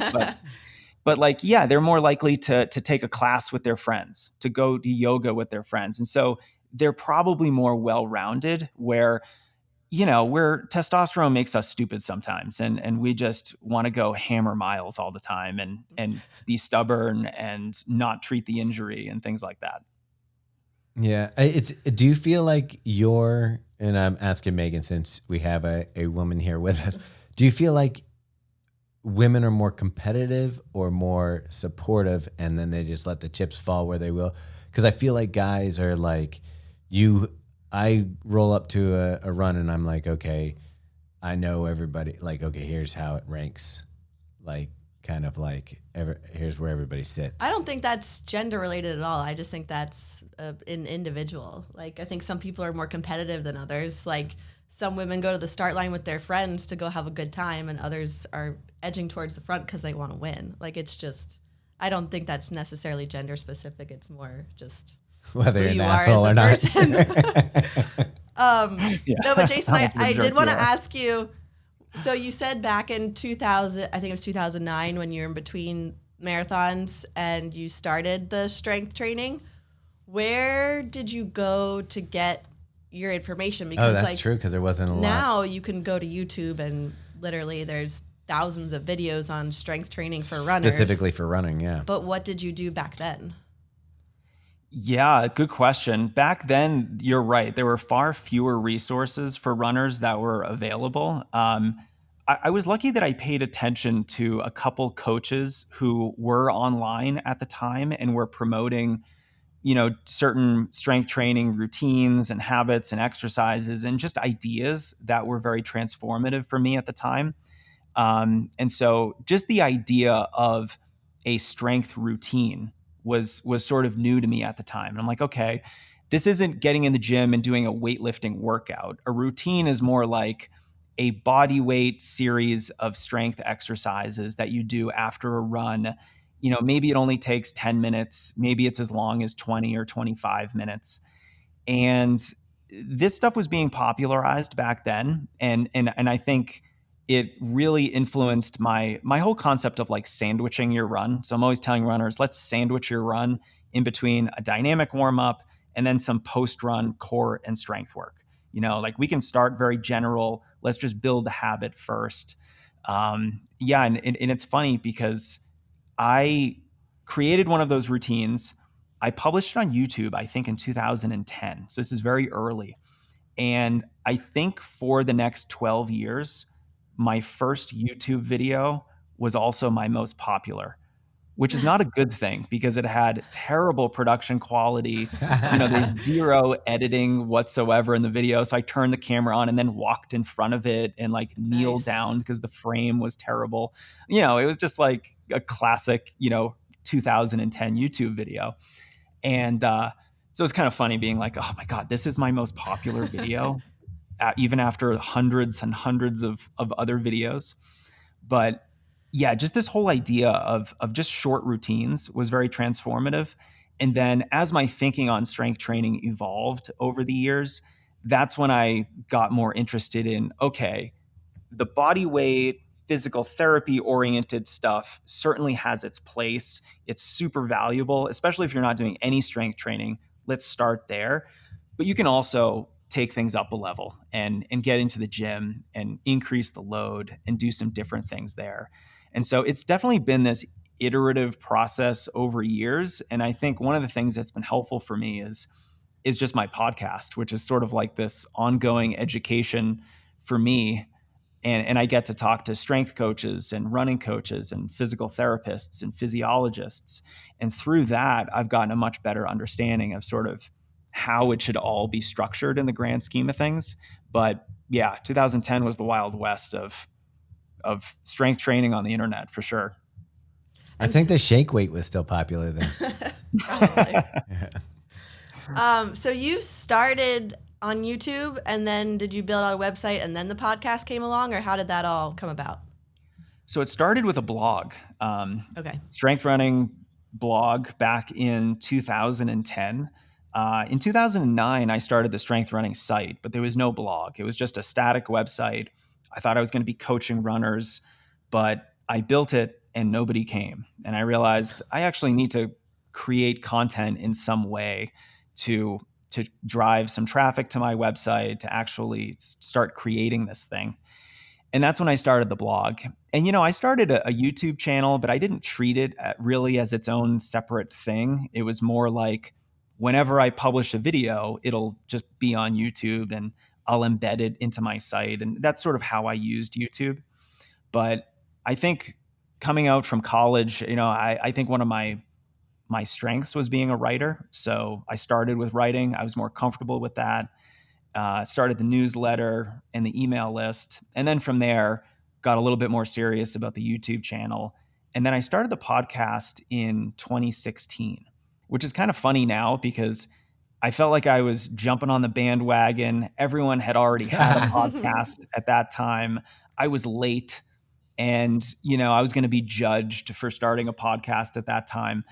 but like, yeah, they're more likely to take a class with their friends, to go to yoga with their friends. And so they're probably more well-rounded, where, where testosterone makes us stupid sometimes. And we just want to go hammer miles all the time and be stubborn and not treat the injury and things like that. Yeah. Do you feel like and I'm asking Megan since we have a woman here with us, do you feel like women are more competitive or more supportive, and then they just let the chips fall where they will? Because I feel like guys are like, I roll up to a run and I'm like, okay, I know everybody, like, okay, here's how it ranks. Like, kind of like, here's where everybody sits. I don't think that's gender related at all. I just think that's an individual. Like, I think some people are more competitive than others. Like, some women go to the start line with their friends to go have a good time, and others are edging towards the front because they want to win. Like, it's just, I don't think that's necessarily gender specific. It's more just whether you're who an you are asshole as or a not. person. Yeah. No, but Jason, I did want to Sure. ask you, so you said back in 2000, I think it was 2009, when you were in between marathons and you started the strength training. Where did you go to get your information? Because that's true, because there wasn't a lot. Now you can go to YouTube and literally there's thousands of videos on strength training for runners. Specifically for running, yeah. But what did you do back then? Yeah, good question. Back then, you're right. There were far fewer resources for runners that were available. I was lucky that I paid attention to a couple coaches who were online at the time and were promoting, certain strength training routines and habits and exercises and just ideas that were very transformative for me at the time. And so just the idea of a strength routine was sort of new to me at the time. And I'm like, okay, this isn't getting in the gym and doing a weightlifting workout. A routine is more like a body weight series of strength exercises that you do after a run. Maybe it only takes 10 minutes. Maybe it's as long as 20 or 25 minutes. And this stuff was being popularized back then. And I think it really influenced my whole concept of like sandwiching your run. So I'm always telling runners, let's sandwich your run in between a dynamic warm up and then some post-run core and strength work. Like we can start very general. Let's just build the habit first. And it's funny because I created one of those routines I published it on YouTube, I think in 2010. So this is very early. And I think for the next 12 years, my first YouTube video was also my most popular, which is not a good thing because it had terrible production quality. There's zero editing whatsoever in the video. So I turned the camera on and then walked in front of it and like kneeled Nice. down because the frame was terrible. It was just like a classic, 2010 YouTube video. And so it's kind of funny being like, oh my God, this is my most popular video, even after hundreds and hundreds of other videos. But yeah, just this whole idea of just short routines was very transformative. And then as my thinking on strength training evolved over the years, that's when I got more interested in, okay, the body weight, physical therapy oriented stuff certainly has its place. It's super valuable, especially if you're not doing any strength training. Let's start there. But you can also take things up a level and get into the gym and increase the load and do some different things there. And so it's definitely been this iterative process over years. And I think one of the things that's been helpful for me is just my podcast, which is sort of like this ongoing education for me. And I get to talk to strength coaches and running coaches and physical therapists and physiologists. And through that, I've gotten a much better understanding of sort of how it should all be structured in the grand scheme of things. But yeah, 2010 was the Wild West of strength training on the internet for sure. I think the shake weight was still popular then. Probably. So you started on YouTube, and then did you build out a website and then the podcast came along, or how did that all come about? So it started with a blog, Okay. strength running blog back in 2010. In 2009, I started the strength running site, but there was no blog. It was just a static website. I thought I was going to be coaching runners, but I built it and nobody came. And I realized I actually need to create content in some way to drive some traffic to my website, to actually start creating this thing. And that's when I started the blog. And, I started a YouTube channel, but I didn't treat it really as its own separate thing. It was more like whenever I publish a video, it'll just be on YouTube and I'll embed it into my site. And that's sort of how I used YouTube. But I think coming out from college, I think one of my strengths was being a writer. So I started with writing. I was more comfortable with that. Started the newsletter and the email list. And then from there, got a little bit more serious about the YouTube channel. And then I started the podcast in 2016, which is kind of funny now because I felt like I was jumping on the bandwagon. Everyone had already had a podcast at that time. I was late and, I was going to be judged for starting a podcast at that time.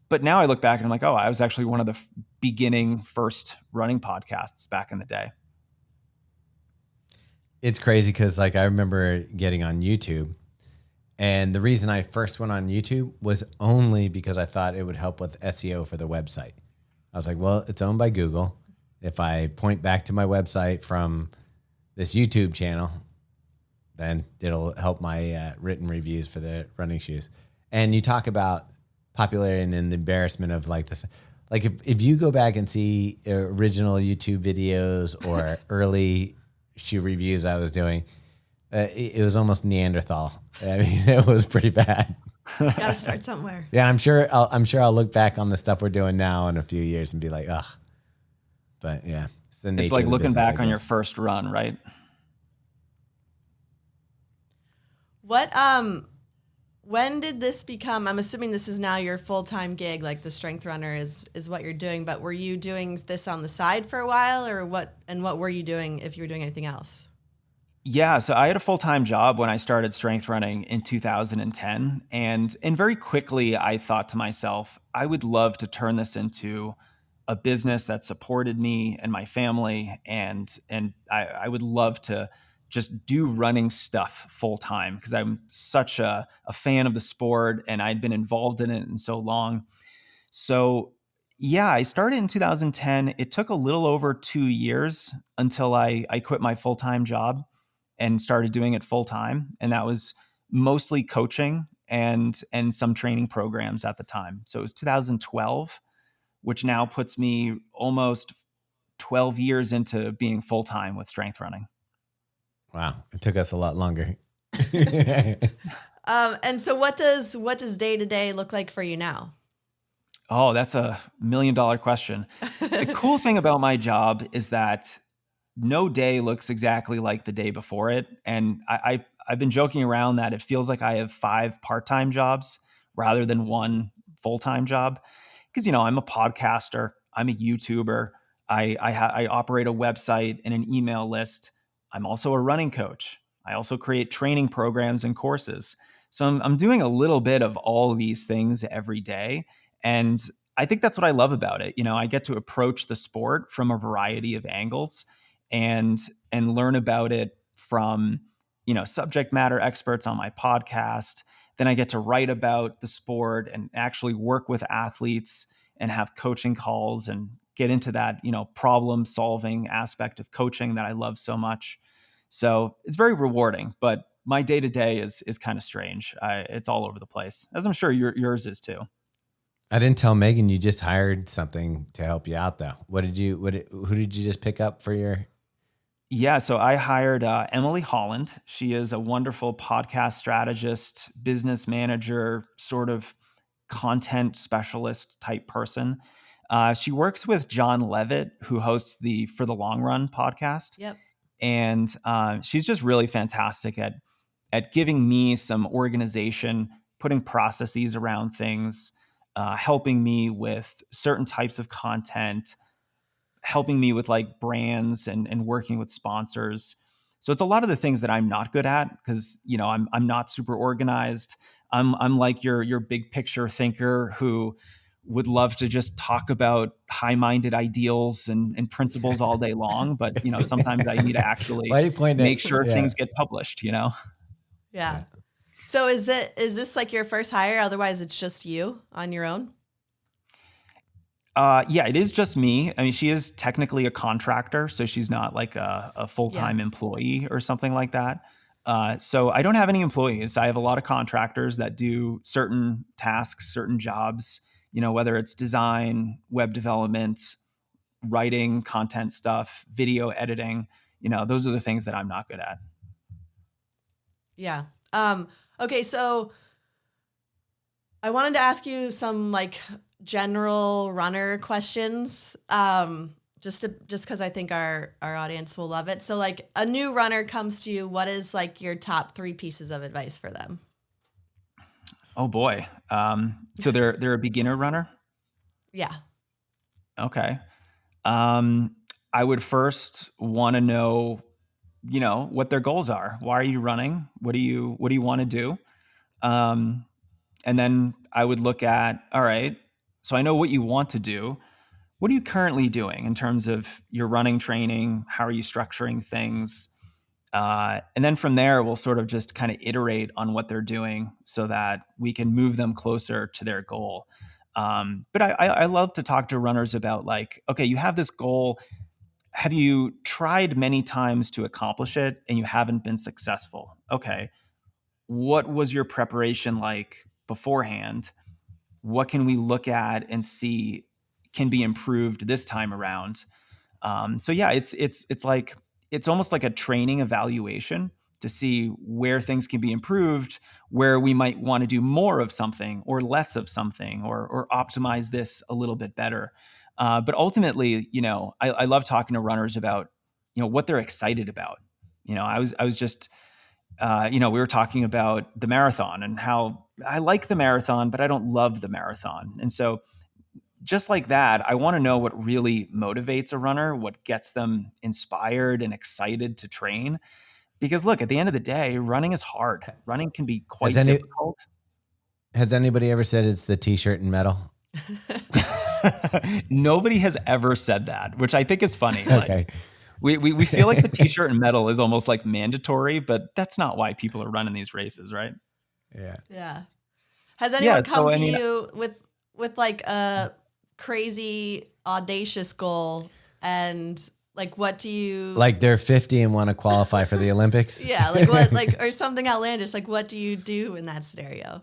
But now I look back and I'm like, oh, I was actually one of the beginning first running podcasts back in the day. It's crazy because I remember getting on YouTube, and the reason I first went on YouTube was only because I thought it would help with SEO for the website. I was like, well, it's owned by Google. If I point back to my website from this YouTube channel, then it'll help my written reviews for the running shoes. And you talk about popularity and the embarrassment of this. If you go back and see original YouTube videos or early shoe reviews I was doing, it was almost Neanderthal. I mean, it was pretty bad. Gotta start somewhere. Yeah, I'm sure I'll look back on the stuff we're doing now in a few years and be like, ugh. But yeah, it's like looking back on your first run, right? When did this become, I'm assuming this is now your full-time gig, like the strength runner is what you're doing, but were you doing this on the side for a while, or what were you doing if you were doing anything else? Yeah, so I had a full-time job when I started strength running in 2010, and very quickly I thought to myself, I would love to turn this into a business that supported me and my family, and I would love to just do running stuff full time because I'm such a fan of the sport and I'd been involved in it in so long. So yeah, I started in 2010. It took a little over 2 years until I quit my full-time job and started doing it full time. And that was mostly coaching and some training programs at the time. So it was 2012 which now puts me almost 12 years into being full-time with strength running. Wow. It took us a lot longer. And so what does day-to-day look like for you now? Oh, that's $1 million question. The cool thing about my job is that no day looks exactly like the day before it. And I've been joking around that it feels like I have 5 part-time jobs rather than 1 full-time job. Because, I'm a podcaster, I'm a YouTuber, I operate a website and an email list. I'm also a running coach. I also create training programs and courses. So I'm doing a little bit of all of these things every day. And I think that's what I love about it. I get to approach the sport from a variety of angles and learn about it from, subject matter experts on my podcast. Then I get to write about the sport and actually work with athletes and have coaching calls and get into that, problem solving aspect of coaching that I love so much. So it's very rewarding, but my day to day is kind of strange. It's all over the place, as I'm sure yours is too. I didn't tell Megan you just hired something to help you out though. Who did you just pick up for your? Yeah, so I hired Emily Holland. She is a wonderful podcast strategist, business manager, sort of content specialist type person. She works with John Levitt, who hosts the For the Long Run podcast. Yep. And she's just really fantastic at giving me some organization, putting processes around things, helping me with certain types of content, helping me with like brands and working with sponsors. So it's a lot of the things that I'm not good at because, I'm not super organized. I'm like your big picture thinker who would love to just talk about high-minded ideals and principles all day long. But, sometimes I need to actually make sure things get published, Yeah. So is this like your first hire? Otherwise it's just you on your own? Yeah, it is just me. I mean, she is technically a contractor, so she's not like a full-time employee or something like that. So I don't have any employees. I have a lot of contractors that do certain tasks, certain jobs, whether it's design, web development, writing, content stuff, video editing, those are the things that I'm not good at. Yeah. Okay. So I wanted to ask you some like general runner questions. Just because I think our audience will love it. So like a new runner comes to you, what is like your top 3 pieces of advice for them? Oh boy. So they're a beginner runner? Yeah. Okay. I would first want to know, what their goals are. Why are you running? What do you want to do? And then I would look at, all right, so I know what you want to do. What are you currently doing in terms of your running training? How are you structuring things? And then from there, we'll sort of just kind of iterate on what they're doing so that we can move them closer to their goal. But I love to talk to runners about like, okay, you have this goal. Have you tried many times to accomplish it and you haven't been successful? Okay. What was your preparation like beforehand? What can we look at and see can be improved this time around? So yeah, it's like, it's almost like a training evaluation to see where things can be improved, where we might want to do more of something or less of something, or optimize this a little bit better. But ultimately, I love talking to runners about, what they're excited about. I was just, we were talking about the marathon and how I like the marathon, but I don't love the marathon. And so just like that, I want to know what really motivates a runner, what gets them inspired and excited to train. Because look, at the end of the day, running is hard. Running can be quite difficult. Has anybody ever said it's the t-shirt and medal? Nobody has ever said that, which I think is funny. Okay. Like, we feel like the t-shirt and medal is almost like mandatory, but that's not why people are running these races, right? Yeah. Yeah. Has anyone come to you with like a crazy audacious goal, and like what do you like? They're 50 and want to qualify for the Olympics? Yeah, like what, like, or something outlandish. Like what do you do in that scenario?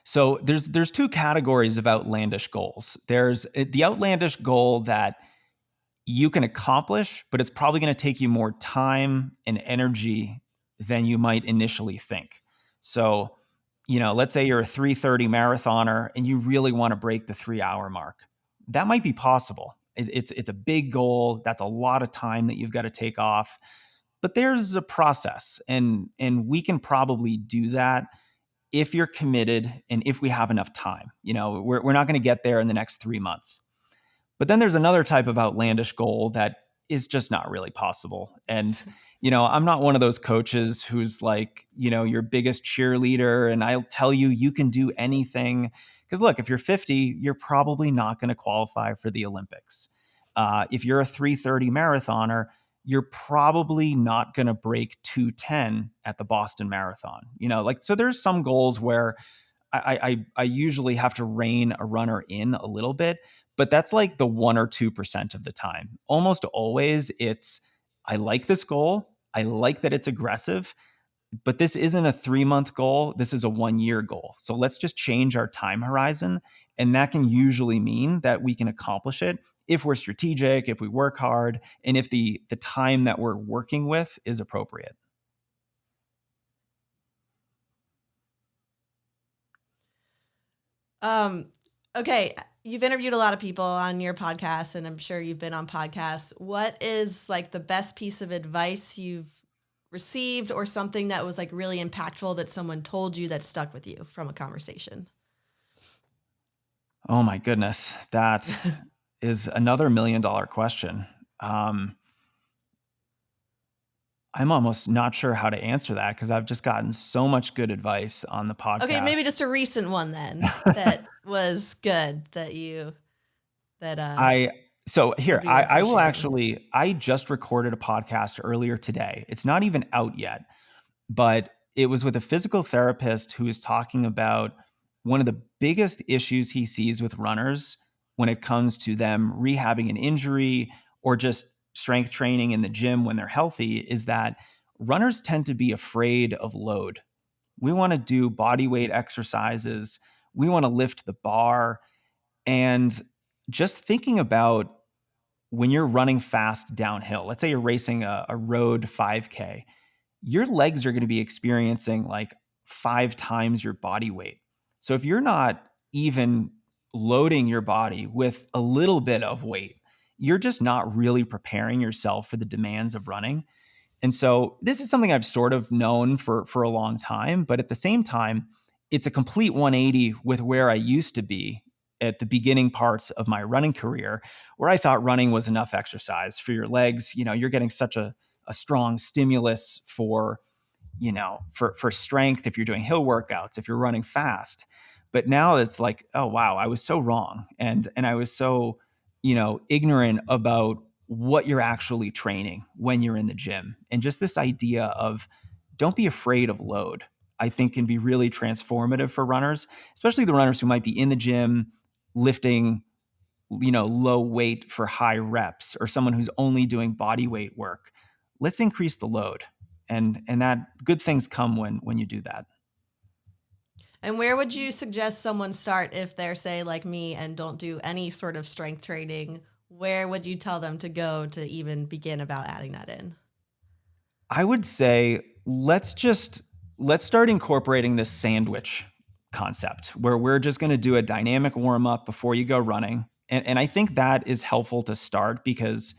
So there's two categories of outlandish goals. There's the outlandish goal that you can accomplish, but it's probably going to take you more time and energy than you might initially think. So, let's say you're a 3:30 marathoner and you really want to break the 3-hour mark. That might be possible. It's a big goal. That's a lot of time that you've got to take off. But there's a process, and we can probably do that if you're committed and if we have enough time. We're not going to get there in the next 3 months. But then there's another type of outlandish goal that is just not really possible. And, I'm not one of those coaches who's like, your biggest cheerleader and I'll tell you can do anything. Because look, if you're 50, you're probably not going to qualify for the Olympics. If you're a 3:30 marathoner, you're probably not going to break 2:10 at the Boston Marathon. So there's some goals where I usually have to rein a runner in a little bit, but that's like the 1 or 2% of the time. Almost always it's, I like this goal. I like that it's aggressive, but this isn't a 3-month goal. This is a 1-year goal. So let's just change our time horizon. And that can usually mean that we can accomplish it if we're strategic, if we work hard, and if the time that we're working with is appropriate. Okay. You've interviewed a lot of people on your podcast, and I'm sure you've been on podcasts. What is like the best piece of advice you've received, or something that was like really impactful that someone told you that stuck with you from a conversation? Oh my goodness. That is another $1 million question. I'm almost not sure how to answer that because I've just gotten so much good advice on the podcast. Okay, maybe just a recent one then that was good I will actually, I just recorded a podcast earlier today. It's not even out yet, but it was with a physical therapist who is talking about one of the biggest issues he sees with runners when it comes to them rehabbing an injury or just strength training in the gym when they're healthy is that runners tend to be afraid of load. We want to do body weight exercises. We want to lift the bar. And just thinking about when you're running fast downhill, let's say you're racing a road 5K, your legs are going to be experiencing like 5 times your body weight. So if you're not even loading your body with a little bit of weight, you're just not really preparing yourself for the demands of running. And so this is something I've sort of known for a long time, but at the same time, it's a complete 180 with where I used to be at the beginning parts of my running career, where I thought running was enough exercise for your legs. You're getting such a strong stimulus for strength if you're doing hill workouts, if you're running fast. But now it's like, oh wow, I was so wrong. And I was so, ignorant about what you're actually training when you're in the gym. And just this idea of don't be afraid of load, I think can be really transformative for runners, especially the runners who might be in the gym lifting, low weight for high reps, or someone who's only doing body weight work. Let's increase the load. And that good things come when you do that. And where would you suggest someone start if they're, say, like me and don't do any sort of strength training? Where would you tell them to go to even begin about adding that in? I would say let's start incorporating this sandwich concept where we're just going to do a dynamic warm up before you go running. And I think that is helpful to start because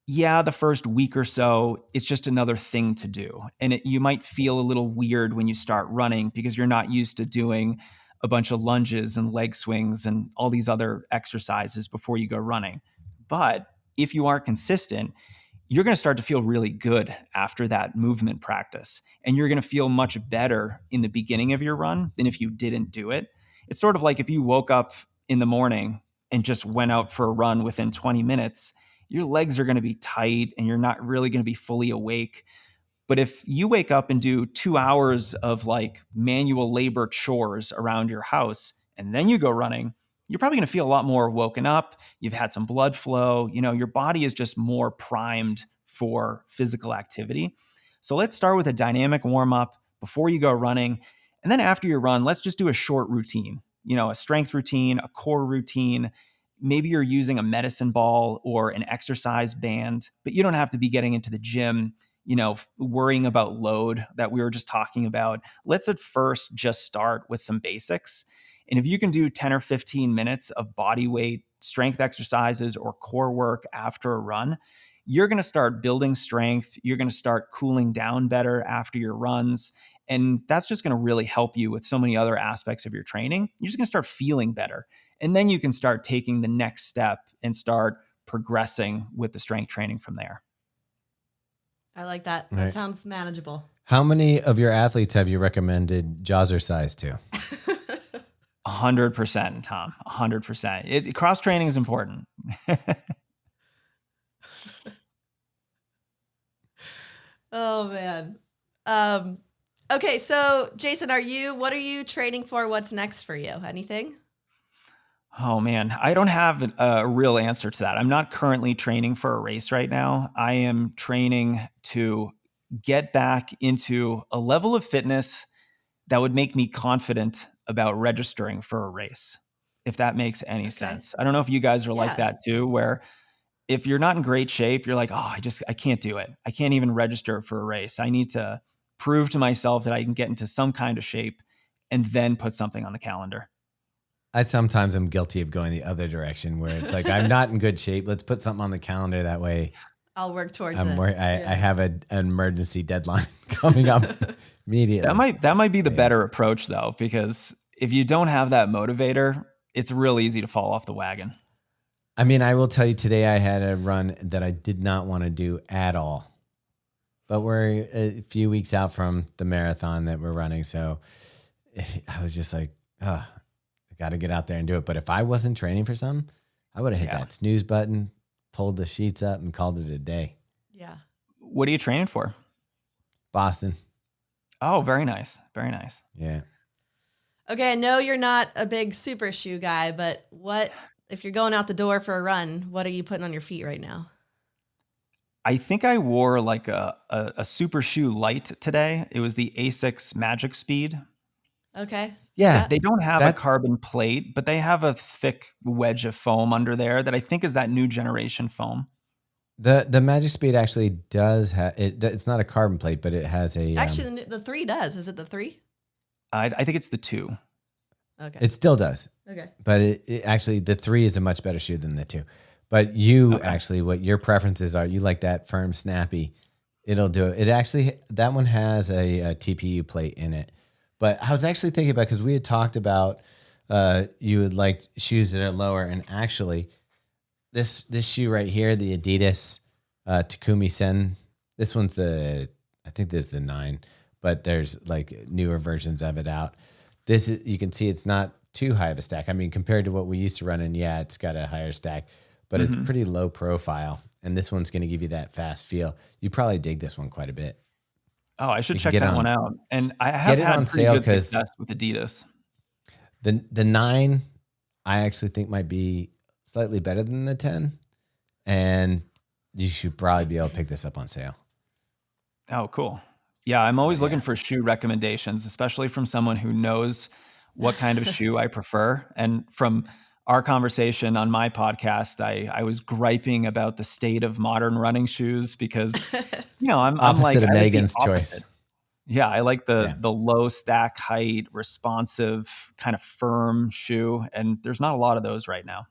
the first week or so, it's just another thing to do. And you might feel a little weird when you start running because you're not used to doing a bunch of lunges and leg swings and all these other exercises before you go running. But if you are consistent, you're going to start to feel really good after that movement practice. And you're going to feel much better in the beginning of your run than if you didn't do it. It's sort of like if you woke up in the morning and just went out for a run within 20 minutes, your legs are going to be tight and you're not really going to be fully awake. But if you wake up and do 2 hours of like manual labor chores around your house and then you go running, you're probably going to feel a lot more woken up. You've had some blood flow. Your body is just more primed for physical activity. So let's start with a dynamic warm up before you go running. And then after your run, let's just do a short routine, a strength routine, a core routine. Maybe you're using a medicine ball or an exercise band, but you don't have to be getting into the gym, worrying about load that we were just talking about. Let's at first just start with some basics. And if you can do 10 or 15 minutes of body weight strength exercises or core work after a run, you're going to start building strength. You're going to start cooling down better after your runs. And that's just going to really help you with so many other aspects of your training. You're just going to start feeling better. And then you can start taking the next step and start progressing with the strength training from there. I like that. Right. That sounds manageable. How many of your athletes have you recommended jazzercise to? 100%, Tom. 100%. Cross training is important. Oh man. Okay, so Jason, what are you training for? What's next for you? Anything? Oh man, I don't have a real answer to that. I'm not currently training for a race right now. I am training to get back into a level of fitness that would make me confident about registering for a race, if that makes any sense. I don't know if you guys are like that too, where if you're not in great shape, you're like, oh, I can't do it. I can't even register for a race. I need to prove to myself that I can get into some kind of shape and then put something on the calendar. I sometimes am guilty of going the other direction where it's like, I'm not in good shape. Let's put something on the calendar. That way I'll work towards it. I have an emergency deadline coming up immediately. That might be the better approach though, because if you don't have that motivator, it's real easy to fall off the wagon. I mean, I will tell you today I had a run that I did not want to do at all, but we're a few weeks out from the marathon that we're running. So I was just like, I got to get out there and do it. But if I wasn't training for something, I would have hit that snooze button, pulled the sheets up and called it a day. Yeah. What are you training for? Boston. Oh, very nice. Very nice. Yeah. Okay. I know you're not a big super shoe guy, but if you're going out the door for a run, what are you putting on your feet right now? I think I wore like a super shoe light today. It was the Asics Magic Speed. Okay. Yeah. They don't have a carbon plate, but they have a thick wedge of foam under there that I think is that new generation foam. The Magic Speed actually does have it. It's not a carbon plate, but it has a. Actually, the 3 does. Is it the 3? I think it's the 2. Okay. It still does. Okay. But it actually, the 3 is a much better shoe than the 2. But you actually, what your preferences are, you like that firm, snappy. It'll do it. It actually, that one has a TPU plate in it. But I was actually thinking about, because we had talked about you would like shoes that are lower, and actually, this shoe right here, the Adidas Takumi Sen. This one's I think this is the 9, but there's like newer versions of it out. This is, you can see it's not too high of a stack. I mean, compared to what we used to run in, it's got a higher stack, but it's pretty low profile. And this one's going to give you that fast feel. You probably dig this one quite a bit. Oh, I should check that one out. And I have had pretty good success with Adidas. The 9, I actually think might be slightly better than the 10. And you should probably be able to pick this up on sale. Oh, cool. Yeah, I'm always looking for shoe recommendations, especially from someone who knows what kind of shoe I prefer. And from our conversation on my podcast, I was griping about the state of modern running shoes because, I'm like of Megan's choice. Yeah, I like the low stack height, responsive, kind of firm shoe. And there's not a lot of those right now.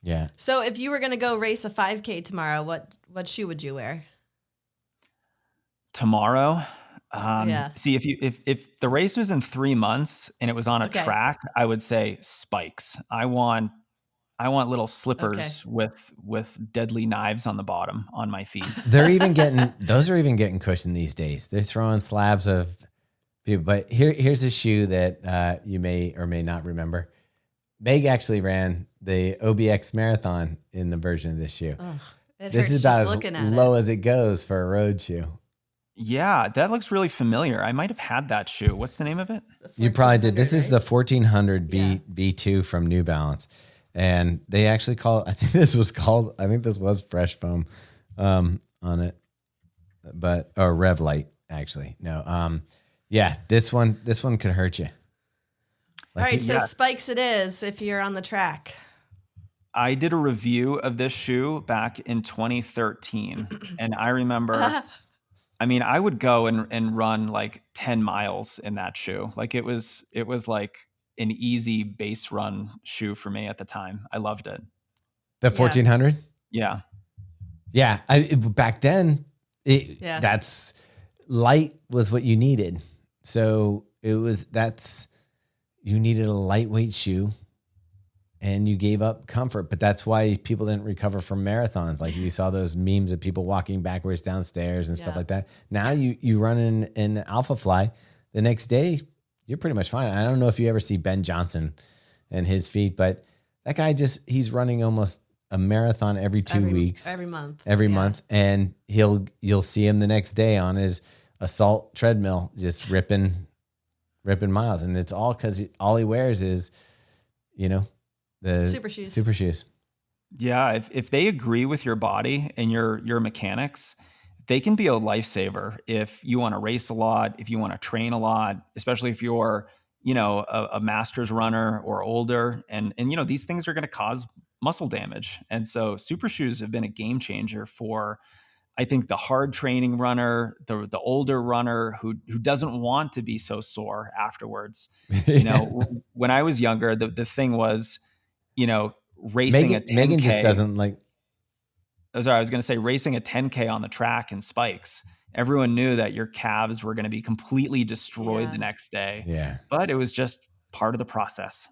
Yeah. So if you were going to go race a 5K tomorrow, what shoe would you wear? Tomorrow? See, if the race was in 3 months and it was on a track, I would say spikes. I want little slippers with deadly knives on the bottom on my feet. Those are even getting cushioned these days. They're throwing slabs of people. But here's a shoe that you may or may not remember. Meg actually ran the OBX marathon in the version of this shoe. Oh, this is about as low as it goes for a road shoe. Yeah, that looks really familiar. I might have had that shoe. What's the name of it? You probably did. This is the 1400 V2 from New Balance. And they actually I think this was Fresh Foam on it. Or Rev Light, actually. No. Yeah, this one could hurt you. All right, so yes. spikes it is if you're on the track. I did a review of this shoe back in 2013. And I remember, I mean, I would go and run like 10 miles in that shoe. Like it was like an easy base run shoe for me at the time. I loved it. The 1400? Yeah. Yeah. Back then, that's light was what you needed. So you needed a lightweight shoe and you gave up comfort. But that's why people didn't recover from marathons. Like you saw those memes of people walking backwards downstairs and stuff like that. Now you run in Alpha Fly, the next day, you're pretty much fine. I don't know if you ever see Ben Johnson and his feet, but that guy he's running almost a marathon every 2 weeks. Every month. And you'll see him the next day on his assault treadmill, just ripping miles. And it's all because all he wears is, the super shoes. Yeah. If they agree with your body and your mechanics, they can be a lifesaver if you want to race a lot, if you want to train a lot, especially if you're, a master's runner or older. And these things are going to cause muscle damage. And so super shoes have been a game changer for, I think, the hard training runner, the older runner who doesn't want to be so sore afterwards. When I was younger, the thing was, racing a 10K. Megan just doesn't like. Oh, sorry, I was going to say racing a 10K on the track in spikes. Everyone knew that your calves were going to be completely destroyed the next day. Yeah. But it was just part of the process.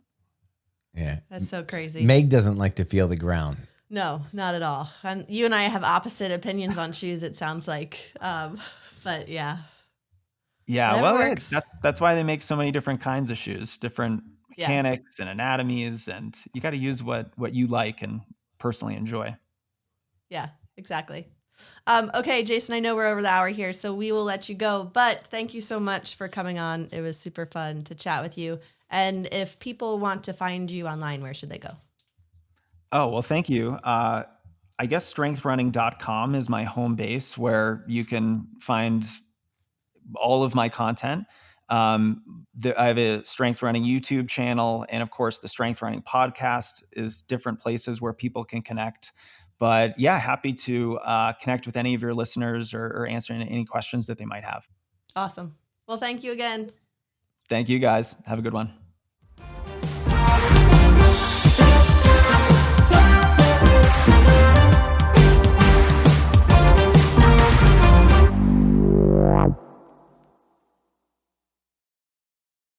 Yeah. That's so crazy. Meg doesn't like to feel the ground. No, not at all. And you and I have opposite opinions on shoes, it sounds like. But yeah. Yeah, well, that's why they make so many different kinds of shoes, different mechanics and anatomies, and you got to use what you like and personally enjoy. Yeah, exactly. Okay, Jason, I know we're over the hour here, so we will let you go. But thank you so much for coming on. It was super fun to chat with you. And if people want to find you online, where should they go? Oh, well, thank you. I guess strengthrunning.com is my home base where you can find all of my content. I have a Strength Running YouTube channel, and of course, the Strength Running podcast is different places where people can connect. But yeah, happy to connect with any of your listeners or answer any questions that they might have. Awesome. Well, thank you again. Thank you, guys. Have a good one.